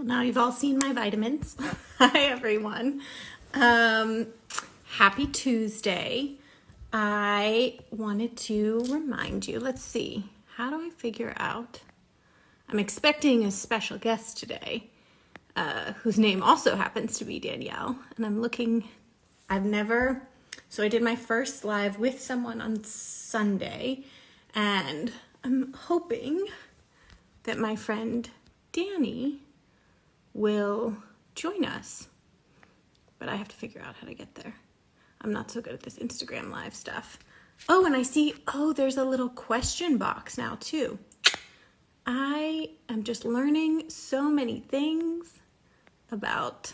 Now you've all seen my vitamins. Hi, everyone. Happy Tuesday. I wanted to remind you, let's see, how do I figure out? I'm expecting a special guest today, whose name also happens to be Danielle. And I'm looking, so I did my first live with someone on Sunday, and I'm hoping that my friend Danny will join us, but I have to figure out how to get there. I'm not so good at this Instagram live stuff. Oh, and I see, there's a little question box now too. I am just learning so many things about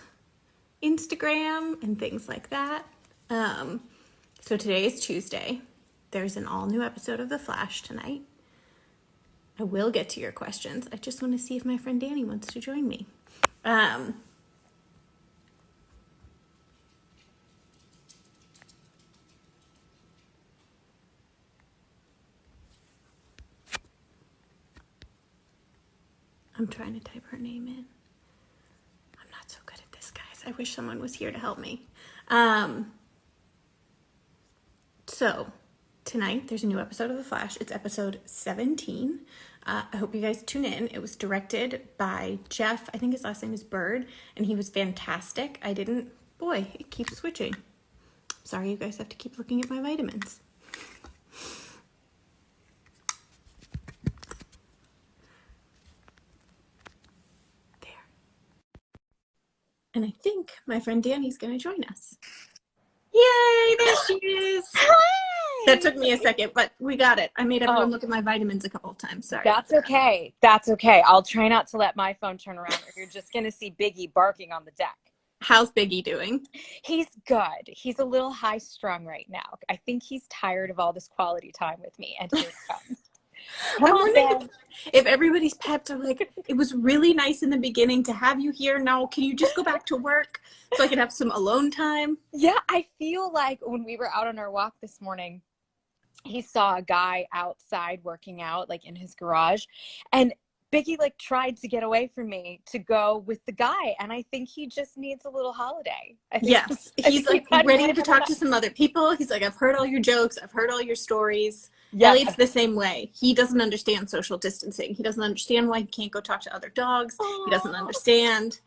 Instagram and things like that. So today is Tuesday. There's an all new episode of The Flash tonight. I will get to your questions. I just want to see if my friend Danny wants to join me. I'm trying to type her name in. I'm not so good at this, guys. I wish someone was here to help me. So tonight there's a new episode of The Flash. It's episode 17. I hope you guys tune in. It was directed by Jeff. I think his last name is Bird, and he was fantastic. Boy, it keeps switching. Sorry, you guys have to keep looking at my vitamins. There. And I think my friend Danny's going to join us. Yay, there she is. Hi! That took me a second, but we got it. I made everyone look at my vitamins a couple of times. Sorry. That's okay. That's okay. I'll try not to let my phone turn around, or you're just going to see Biggie barking on the deck. How's Biggie doing? He's good. He's a little high strung right now. I think he's tired of all this quality time with me, and here it comes. I'm wondering if everybody's pets are like, it was really nice in the beginning to have you here. Now, can you just go back to work so I can have some alone time? Yeah, I feel like when we were out on our walk this morning, he saw a guy outside working out, like in his garage, and Biggie tried to get away from me to go with the guy, and I think he just needs a little holiday. Yes, he's ready to talk to some other people. He's like, I've heard all your jokes, I've heard all your stories. Yeah. Elliot's the same way. He doesn't understand social distancing. He doesn't understand why he can't go talk to other dogs. He doesn't understand.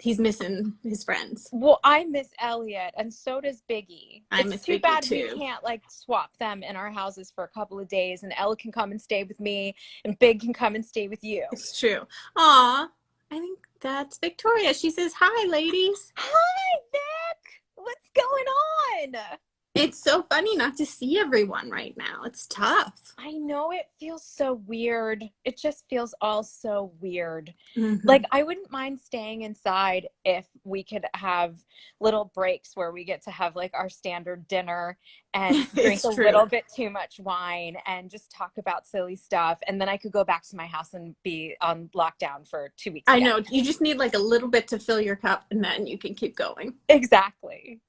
He's missing his friends. Well, I miss Elliot, and so does Biggie. It's too Biggie bad too. We can't swap them in our houses for a couple of days, and Ella can come and stay with me, and Big can come and stay with you. It's true. Aw, I think that's Victoria. She says, hi, ladies. Hi, Vic. What's going on? It's so funny not to see everyone right now. It's tough. I know, it feels so weird. It just feels all so weird. Mm-hmm. I wouldn't mind staying inside if we could have little breaks where we get to have our standard dinner and drink a little bit too much wine and just talk about silly stuff. And then I could go back to my house and be on lockdown for 2 weeks. I know. You just need a little bit to fill your cup, and then you can keep going. Exactly.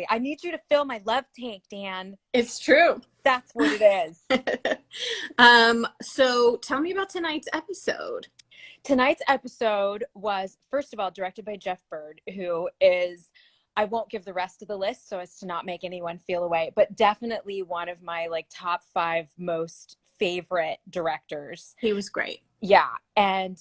I need you to fill my love tank, Dan. It's true. That's what it is. So tell me about tonight's episode. Tonight's episode was, first of all, directed by Jeff Bird, who is, I won't give the rest of the list so as to not make anyone feel away, but definitely one of my top 5 most favorite directors. He was great. Yeah. And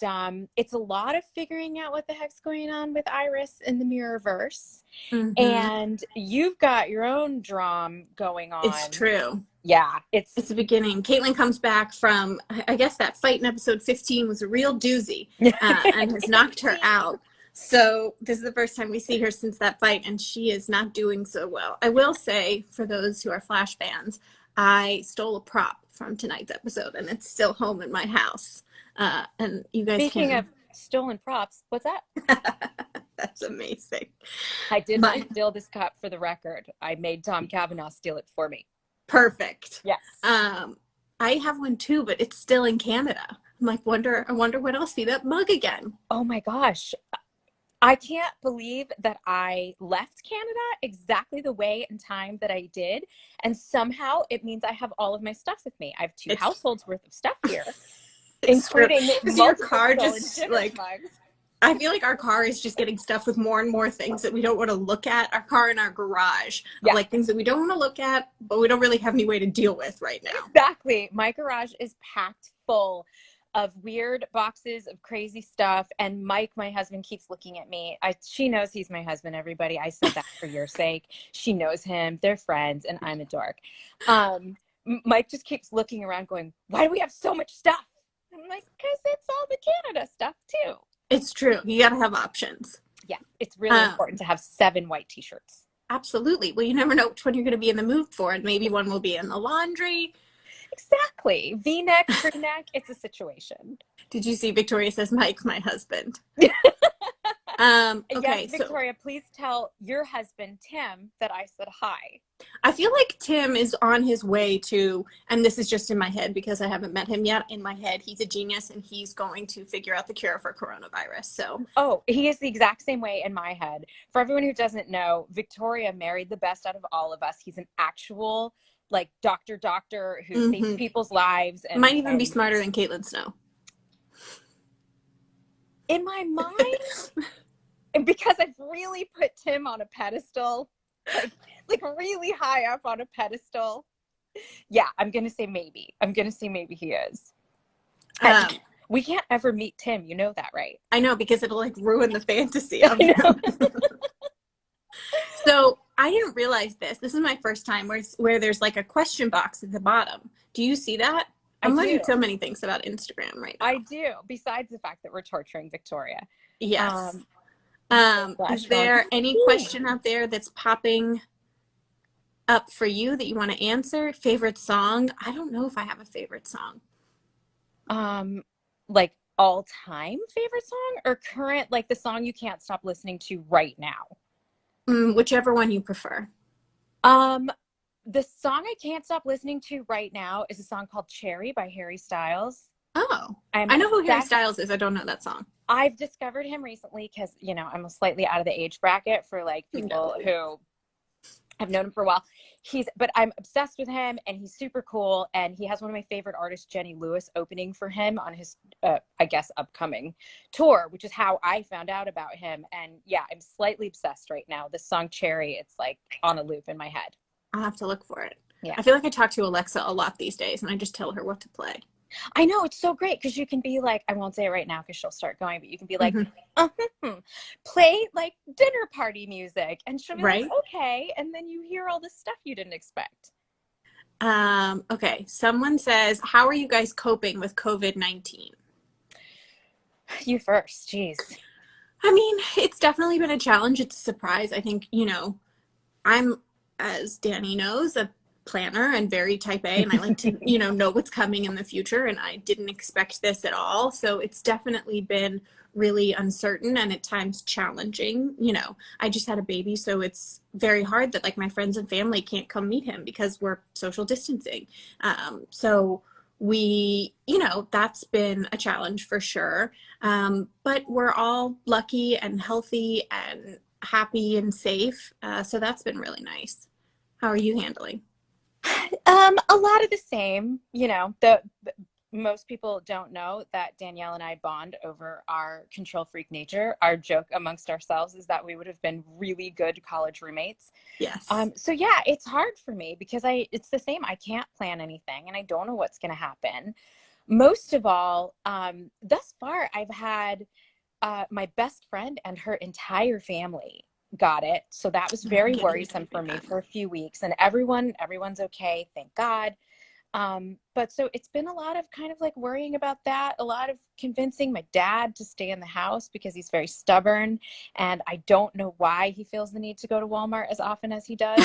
it's a lot of figuring out what the heck's going on with Iris in the Mirrorverse. Mm-hmm. And you've got your own drama going on. It's true. Yeah. It's the beginning. Caitlin comes back from, I guess that fight in episode 15 was a real doozy and has knocked her out. So this is the first time we see her since that fight, and she is not doing so well. I will say, for those who are Flash fans, I stole a prop from tonight's episode, and it's still home in my house. And you guys Speaking of stolen props, what's that? That's amazing. I did not steal this cup, for the record. I made Tom Cavanaugh steal it for me. Perfect. Yes. I have one too, but it's still in Canada. I'm I wonder when I'll see that mug again. Oh my gosh. I can't believe that I left Canada exactly the way and time that I did. And somehow it means I have all of my stuff with me. I have 2 households worth of stuff here. Including your car just mugs. I feel like our car is just getting stuffed with more and more things that we don't want to look at. Our car in our garage, Yeah. like things that we don't want to look at, but we don't really have any way to deal with right now. Exactly. My garage is packed full of weird boxes of crazy stuff. And Mike, my husband, keeps looking at me. She knows he's my husband, everybody. I said that for your sake. She knows him. They're friends, and I'm a dork. Mike just keeps looking around going, why do we have so much stuff? I'm like, because it's all the Canada stuff too. It's true. You got to have options. Yeah, it's really important to have 7 white t-shirts. Absolutely. Well, you never know which one you're going to be in the mood for, and maybe one will be in the laundry. Exactly. V-neck, crew neck, it's a situation. Did you see Victoria says Mike's my husband? Okay, yes, Victoria, please tell your husband, Tim, that I said hi. I feel like Tim is on his way to, and this is just in my head because I haven't met him yet, in my head, he's a genius and he's going to figure out the cure for coronavirus. So, oh, he is the exact same way in my head. For everyone who doesn't know, Victoria married the best out of all of us. He's an actual, like, doctor who saves people's lives. And might even be smarter than Caitlin Snow. In my mind, and because I've really put Tim on a pedestal, like really high up on a pedestal. Yeah, I'm going to say maybe. I'm going to say maybe he is. We can't ever meet Tim. You know that, right? I know, because it'll like ruin the fantasy of him. So I didn't realize this. This is my first time where there's like a question box at the bottom. Do you see that? I'm learning so many things about Instagram right now. I do, besides the fact that we're torturing Victoria. Yes. Is there any question out there that's popping up for you that you want to answer? Favorite song? I don't know if I have a favorite song. Like all-time favorite song or current, like the song you can't stop listening to right now? Whichever one you prefer. The song I can't stop listening to right now is a song called Cherry by Harry Styles. Oh, I know who Harry Styles is. I don't know that song. I've discovered him recently because, you know, I'm slightly out of the age bracket for like people who have known him for a while. But I'm obsessed with him and he's super cool. And he has one of my favorite artists, Jenny Lewis, opening for him on his, I guess, upcoming tour, which is how I found out about him. And yeah, I'm slightly obsessed right now. The song Cherry, it's like on a loop in my head. I'll have to look for it. Yeah. I feel like I talk to Alexa a lot these days and I just tell her what to play. I know, it's so great because you can be like, I won't say it right now because she'll start going, but you can be like, play like dinner party music. And she'll be like, okay. And then you hear all this stuff you didn't expect. Okay. Someone says, how are you guys coping with COVID-19? You first. Jeez. I mean, it's definitely been a challenge. It's a surprise. I think, you know, I'm, as Danny knows, a planner and very type A, and I like to, you know what's coming in the future, and I didn't expect this at all. So it's definitely been really uncertain and at times challenging. You know, I just had a baby, so it's very hard that like my friends and family can't come meet him because we're social distancing. So we, you know, that's been a challenge for sure. But we're all lucky and healthy and happy and safe. So that's been really nice. How are you handling? A lot of the same, you know, most people don't know that Danielle and I bond over our control freak nature. Our joke amongst ourselves is that we would have been really good college roommates. Yes. So yeah, it's hard for me because it's the same. I can't plan anything and I don't know what's going to happen. Most of all, thus far, I've had my best friend and her entire family got it. So that was very worrisome for me for a few weeks, and everyone's okay, thank God. But so it's been a lot of kind of like worrying about that, a lot of convincing my dad to stay in the house because he's very stubborn, and I don't know why he feels the need to go to Walmart as often as he does.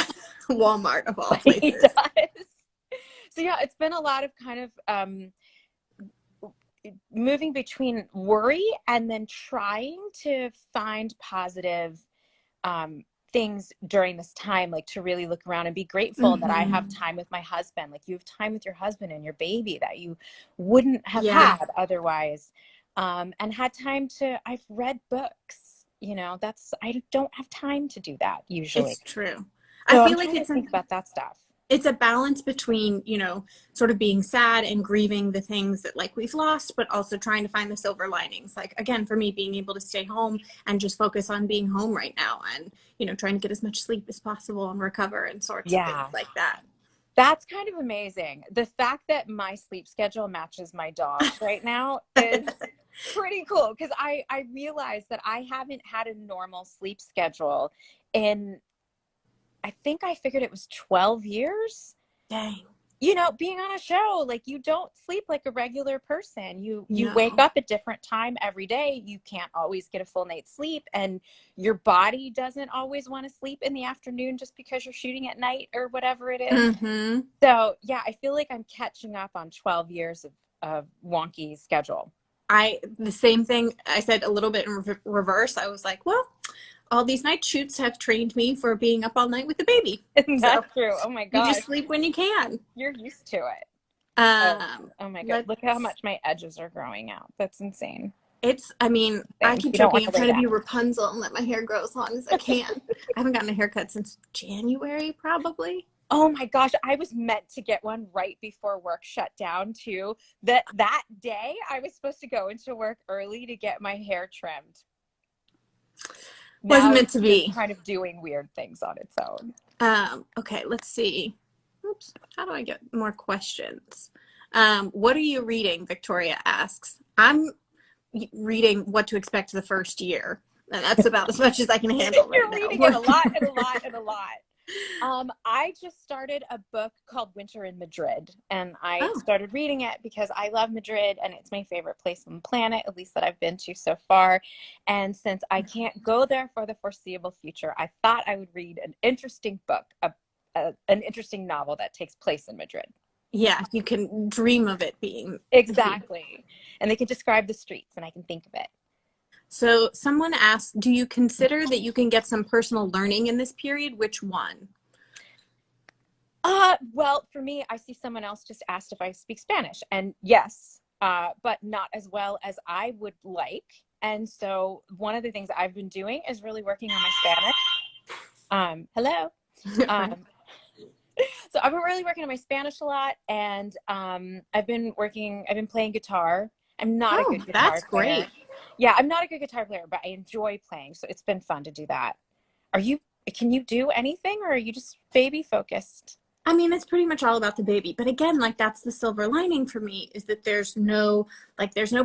Walmart of all places. He does. So yeah, it's been a lot of kind of moving between worry and then trying to find positive things during this time, like to really look around and be grateful that I have time with my husband. Like you have time with your husband and your baby that you wouldn't have had otherwise. And had time I've read books, you know, I don't have time to do that usually. It's true. So I feel like it's think about that stuff. it's a balance between, you know, sort of being sad and grieving the things that like we've lost, but also trying to find the silver linings. Like, again, for me, being able to stay home and just focus on being home right now and, you know, trying to get as much sleep as possible and recover and sorts of things like that. That's kind of amazing. The fact that my sleep schedule matches my dog's right now is pretty cool, because I realized that I haven't had a normal sleep schedule in, I think I figured it was 12 years. Dang. You know, being on a show, like, you don't sleep like a regular person. You wake up at different time every day. You can't always get a full night's sleep, and your body doesn't always want to sleep in the afternoon just because you're shooting at night or whatever it is. Mm-hmm. So yeah, I feel like I'm catching up on 12 years of wonky schedule. The same thing I said a little bit in reverse. I was like, well, all these night shoots have trained me for being up all night with the baby. Isn't that true? Oh my gosh. You just sleep when you can. You're used to it. Oh my God. Look how much my edges are growing out. That's insane. I mean, I keep joking. I'm trying to be Rapunzel and let my hair grow as long as I can. I haven't gotten a haircut since January, probably. Oh my gosh, I was meant to get one right before work shut down too. That day I was supposed to go into work early to get my hair trimmed. Wasn't meant to be. Kind of doing weird things on its own. Okay, let's see. Oops, how do I get more questions? What are you reading? Victoria asks. I'm reading What to Expect the First Year. And that's about as much as I can handle right now. You're reading it a lot and a lot and a lot. I just started a book called Winter in Madrid, and I started reading it because I love Madrid and it's my favorite place on the planet, at least that I've been to so far. And since I can't go there for the foreseeable future, I thought I would read an interesting book, an interesting novel that takes place in Madrid. Yeah, you can dream of it being. Exactly. And they can describe the streets and I can think of it. So someone asked, do you consider that you can get some personal learning in this period? Which one? Well, for me, I see someone else just asked if I speak Spanish, and yes, but not as well as I would like. And so one of the things I've been doing is really working on my Spanish. Hello. So I've been really working on my Spanish a lot, and I've been playing guitar. I'm not a good guitar player. That's great. Yeah, I'm not a good guitar player, but I enjoy playing, so it's been fun to do that. Can you do anything, or are you just baby focused? I mean, it's pretty much all about the baby. But again, like, that's the silver lining for me, is that there's no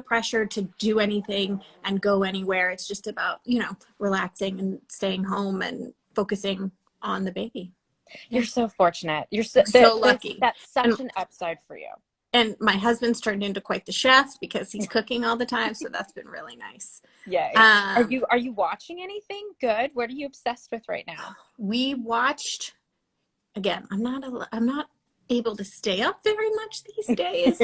pressure to do anything and go anywhere. It's just about, you know, relaxing and staying home and focusing on the baby. You're so fortunate. You're so lucky. That's such an upside for you. And my husband's turned into quite the chef because he's cooking all the time. So that's been really nice. Yeah. Are you watching anything good? What are you obsessed with right now? We watched, again, I'm not able to stay up very much these days.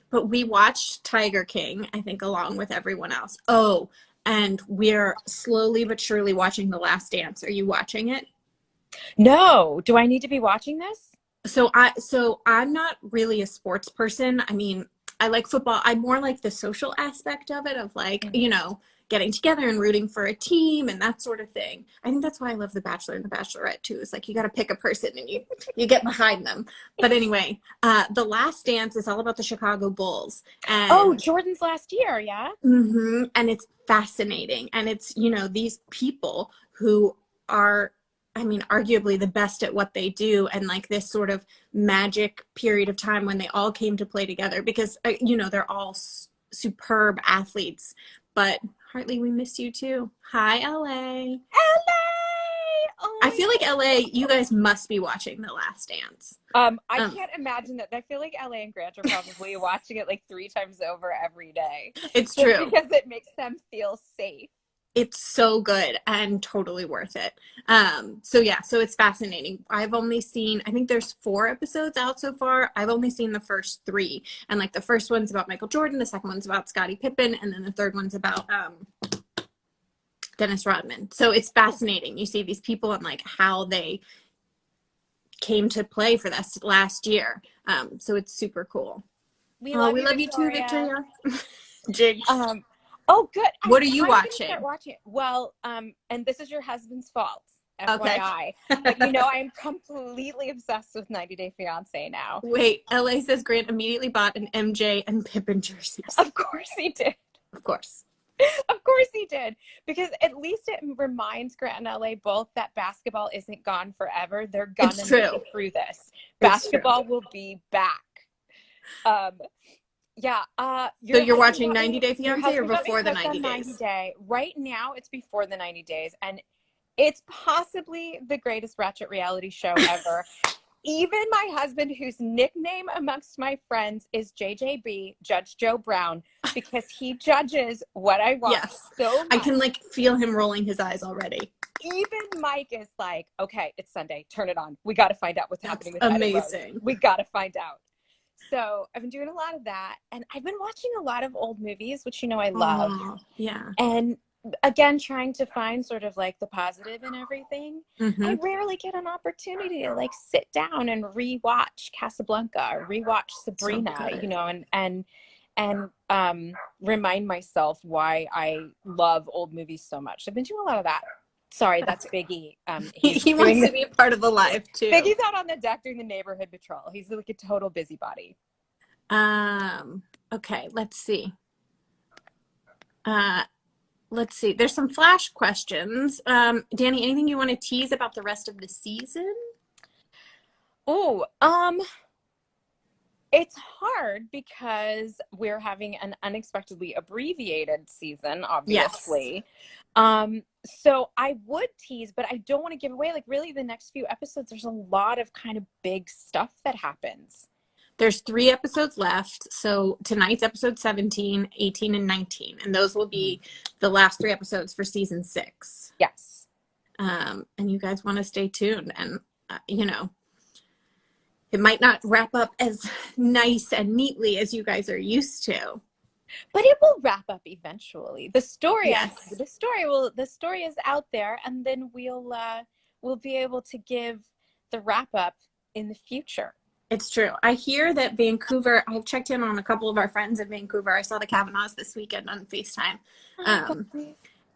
But we watched Tiger King, I think, along with everyone else. Oh, and we're slowly but surely watching The Last Dance. Are you watching it? No. Do I need to be watching this? So I'm not really a sports person. I mean, I like football. I more like the social aspect of it, of like, you know, getting together and rooting for a team and that sort of thing. I think that's why I love The Bachelor and The Bachelorette too. It's like you got to pick a person and you get behind them. But anyway, The Last Dance is all about the Chicago Bulls. And, Jordan's last year, yeah? Mm-hmm, and it's fascinating. And it's, you know, these people who are, I mean, arguably the best at what they do, and like this sort of magic period of time when they all came to play together, because, you know, they're all superb athletes. But Hartley, we miss you too. Hi, LA. Oh, I feel like LA, you guys must be watching The Last Dance. I can't imagine that. I feel like LA and Grant are probably watching it like 3 times over every day. It's true. Because it makes them feel safe. It's so good and totally worth it. So it's fascinating. I've only seen, I think there's 4 episodes out so far. I've only seen the first 3. And like the first one's about Michael Jordan, the second one's about Scottie Pippen, and then the third one's about Dennis Rodman. So it's fascinating. You see these people and like how they came to play for this last year. So it's super cool. We love you too, Victoria. Jigs. Oh, good. What are you watching? Start watching it. Well, and this is your husband's fault. Okay. FYI. But you know, I'm completely obsessed with 90 Day Fiancé now. Wait, LA says Grant immediately bought an MJ and Pippen jerseys. Of course he did. Of course. Of course he did. Because at least it reminds Grant and LA both that basketball isn't gone forever. They're gonna make it through this. Basketball will be back. Yeah. So you're watching 90 Day Fiancé or before the 90 days? Right now, it's before the 90 days. And it's possibly the greatest ratchet reality show ever. Even my husband, whose nickname amongst my friends is JJB, Judge Joe Brown, because he judges what I watch so much. I can like feel him rolling his eyes already. Even Mike is like, okay, it's Sunday. Turn it on. We got to find out what's happening with amazing. We got to find out. So I've been doing a lot of that. And I've been watching a lot of old movies, which, you know, I love. Yeah. And again, trying to find sort of like the positive in everything. I rarely get an opportunity to like sit down and rewatch Casablanca or rewatch Sabrina, you know, and remind myself why I love old movies so much. I've been doing a lot of that. Sorry, that's Biggie. He wants to be a part of the live too. Biggie's out on the deck doing the neighborhood patrol. He's like a total busybody. Okay, let's see. There's some flash questions. Danny, anything you want to tease about the rest of the season? Oh, it's hard because we're having an unexpectedly abbreviated season, obviously. Yes. So I would tease, but I don't want to give away, like, really the next few episodes, there's a lot of kind of big stuff that happens. There's 3 episodes left. So tonight's episode 17, 18, and 19. And those will be the last 3 episodes for season 6. Yes. And you guys want to stay tuned. And, you know, it might not wrap up as nice and neatly as you guys are used to. But it will wrap up eventually. The story, yes. the story is out there, and then we'll be able to give the wrap up in the future. It's true. I hear that Vancouver, I've checked in on a couple of our friends in Vancouver. I saw the Kavanaughs this weekend on FaceTime.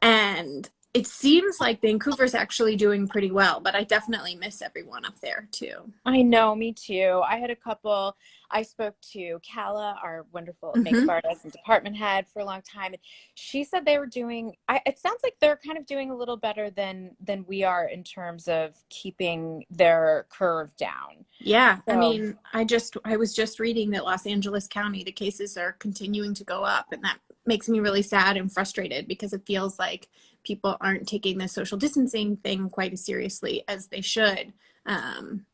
And it seems like Vancouver's actually doing pretty well, but I definitely miss everyone up there too. I know, me too. I had a couple, I spoke to Kala, our wonderful makeup artist and department head for a long time. And she said they were doing, it sounds like they're kind of doing a little better than we are in terms of keeping their curve down. Yeah. So, I mean, I was just reading that Los Angeles County, the cases are continuing to go up, and that makes me really sad and frustrated because it feels like people aren't taking the social distancing thing quite as seriously as they should. And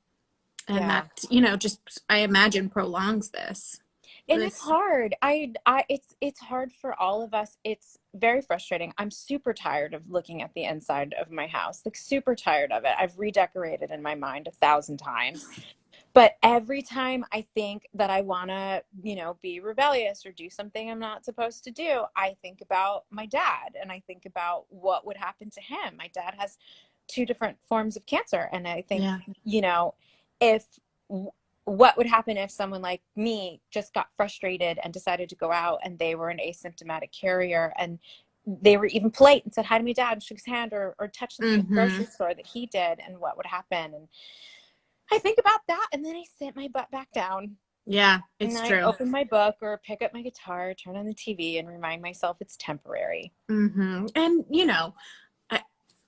that, you know, just, I imagine prolongs this. And it's hard. It's hard for all of us. It's very frustrating. I'm super tired of looking at the inside of my house, like super tired of it. I've redecorated in my mind 1,000 times. But every time I think that I want to, you know, be rebellious or do something I'm not supposed to do, I think about my dad and I think about what would happen to him. My dad has 2 different forms of cancer. And I think, you know, what would happen if someone like me just got frustrated and decided to go out and they were an asymptomatic carrier and they were even polite and said hi to my dad and shook his hand or touched something at the grocery store that he did, and what would happen. And I think about that, and then I sit my butt back down. Yeah, it's true. I open my book or pick up my guitar, turn on the TV, and remind myself it's temporary. And, you know,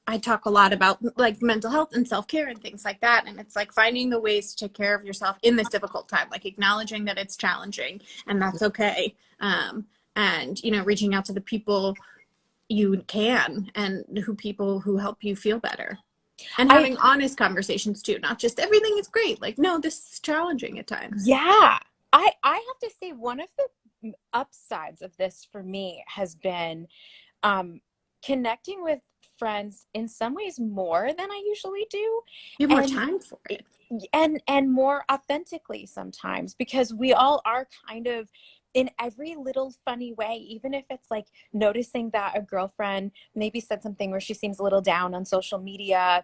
I talk a lot about like mental health and self-care and things like that. And it's like finding the ways to take care of yourself in this difficult time, like acknowledging that it's challenging and that's okay. And, you know, reaching out to the people you can and people who help you feel better. And having honest conversations too, not just everything is great. Like, no, this is challenging at times. Yeah. I have to say one of the upsides of this for me has been connecting with friends in some ways more than I usually do. You have more time for it. And more authentically sometimes, because we all are kind of in every little funny way, even if it's like noticing that a girlfriend maybe said something where she seems a little down on social media,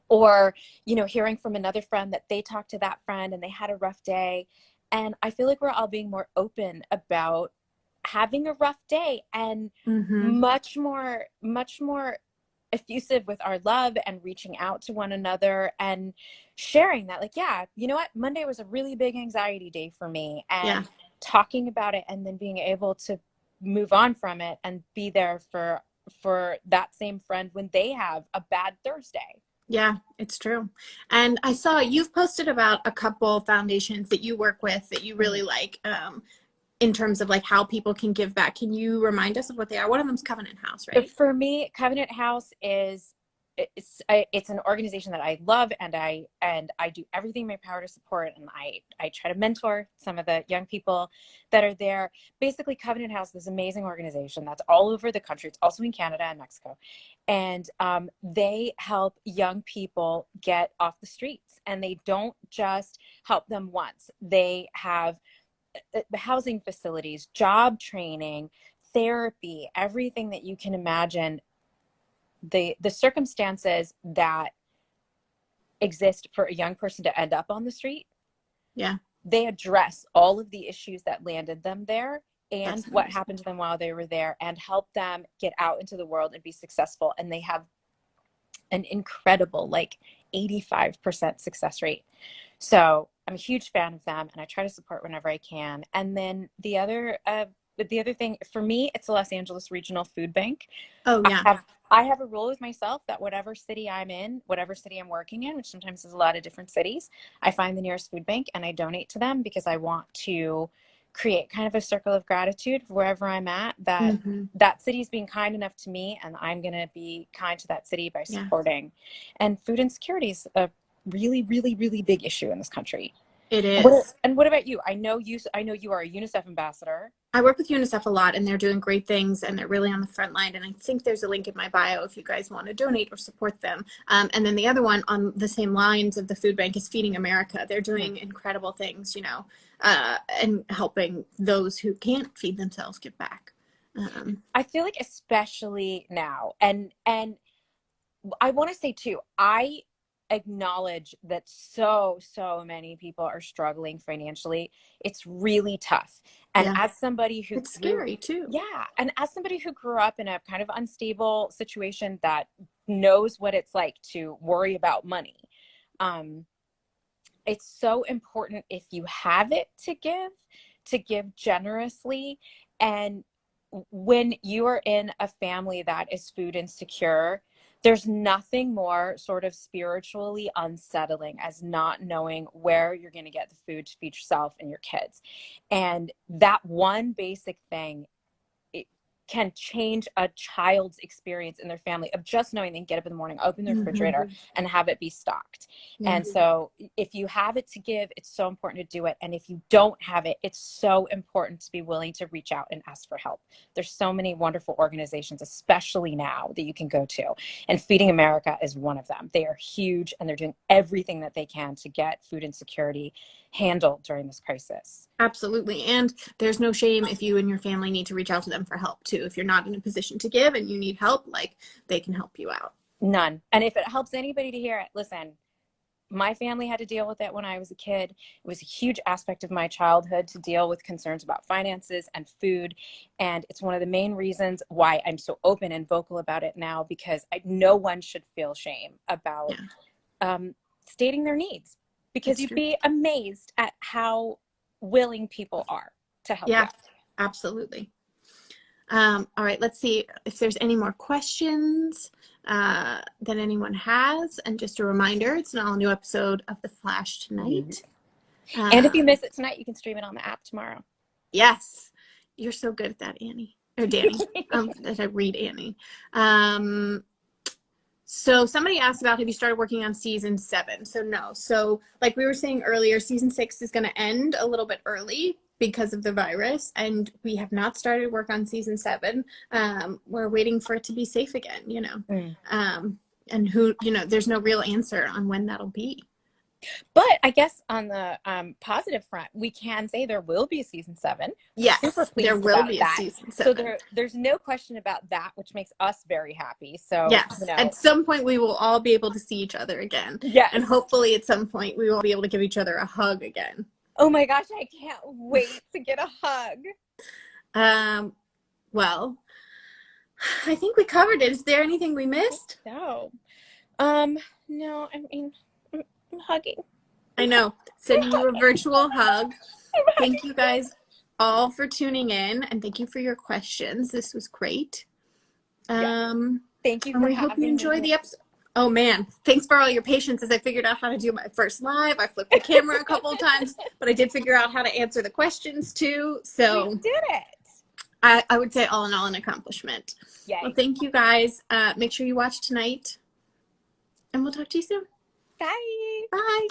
or, you know, hearing from another friend that they talked to that friend and they had a rough day. And I feel like we're all being more open about having a rough day and much more effusive with our love and reaching out to one another and sharing that, like, yeah, you know what, Monday was a really big anxiety day for me, and talking about it, and then being able to move on from it and be there for that same friend when they have a bad Thursday. Yeah, it's true. And I saw you've posted about a couple foundations that you work with that you really like, in terms of like how people can give back. Can you remind us of what they are? One of them's Covenant House, right? For me, Covenant House is it's an organization that I love, and I do everything in my power to support, and I try to mentor some of the young people that are there. Basically, Covenant House is this amazing organization that's all over the country. It's also in Canada and Mexico, and they help young people get off the streets, and they don't just help them once. They have housing facilities, job training, therapy, everything that you can imagine. The circumstances that exist for a young person to end up on the street, they address all of the issues that landed them there, and what happened to them while they were there, and help them get out into the world and be successful. And they have an incredible, like 85% success rate. So I'm a huge fan of them, and I try to support whenever I can. And then the other thing for me, it's the Los Angeles Regional Food Bank. Oh yeah. I have a rule with myself that whatever city I'm in, whatever city I'm working in, which sometimes is a lot of different cities, I find the nearest food bank and I donate to them, because I want to create kind of a circle of gratitude for wherever I'm at, that that city's being kind enough to me, and I'm going to be kind to that city by supporting. And food insecurity is a really, really, really big issue in this country. It is. And what about you? I know you are a UNICEF ambassador. I work with UNICEF a lot, and they're doing great things, and they're really on the front line. And I think there's a link in my bio if you guys want to donate or support them. And then the other one on the same lines of the food bank is Feeding America. They're doing incredible things, you know, and helping those who can't feed themselves give back. I feel like especially now, and I want to say too, I acknowledge that so many people are struggling financially. It's really tough. And as somebody who it's scary too. Yeah. And as somebody who grew up in a kind of unstable situation, that knows what it's like to worry about money, it's so important, if you have it, to give generously. And when you are in a family that is food insecure, there's nothing more sort of spiritually unsettling as not knowing where you're going to get the food to feed yourself and your kids. And that one basic thing, it can change a child's experience in their family, of just knowing they can get up in the morning, open their refrigerator, and have it be stocked. And so if you have it to give, it's so important to do it. And if you don't have it, it's so important to be willing to reach out and ask for help. There's so many wonderful organizations, especially now, that you can go to. And Feeding America is one of them. They are huge, and they're doing everything that they can to get food insecurity handled during this crisis. Absolutely. And there's no shame if you and your family need to reach out to them for help too. If you're not in a position to give and you need help, like, they can help you out. None. And if it helps anybody to hear it, listen, my family had to deal with it when I was a kid. It was a huge aspect of my childhood to deal with concerns about finances and food. And it's one of the main reasons why I'm so open and vocal about it now, because no one should feel shame about stating their needs, because you'd be amazed at how willing people are to help you out. Absolutely. All right, let's see if there's any more questions that anyone has. And just a reminder, it's an all-new episode of The Flash tonight. And if you miss it tonight, you can stream it on the app tomorrow. Yes. You're so good at that, Annie. Or Danny. As I read Annie. So somebody asked about, have you started working on season 7? So no. So like we were saying earlier, season 6 is going to end a little bit early because of the virus, and we have not started work on season 7. We're waiting for it to be safe again, you know. And who, you know, there's no real answer on when that'll be. But I guess on the positive front, we can say there will be a season 7. Yes, there will be a season 7. So there's no question about that, which makes us very happy. So yes, you know, at some point we will all be able to see each other again. Yes. And hopefully at some point we will be able to give each other a hug again. Oh my gosh, I can't wait to get a hug. Well, I think we covered it. Is there anything we missed? No. No, I mean, I'm hugging. I know. Sending you a virtual hug. Thank you guys all for tuning in, and thank you for your questions. This was great. Thank you. And we hope you enjoy the episode. Oh man, thanks for all your patience as I figured out how to do my first live. I flipped the camera a couple of times, but I did figure out how to answer the questions too. So we did it. I would say all in all an accomplishment. Yay. Well, thank you guys. Make sure you watch tonight, and we'll talk to you soon. Bye. Bye.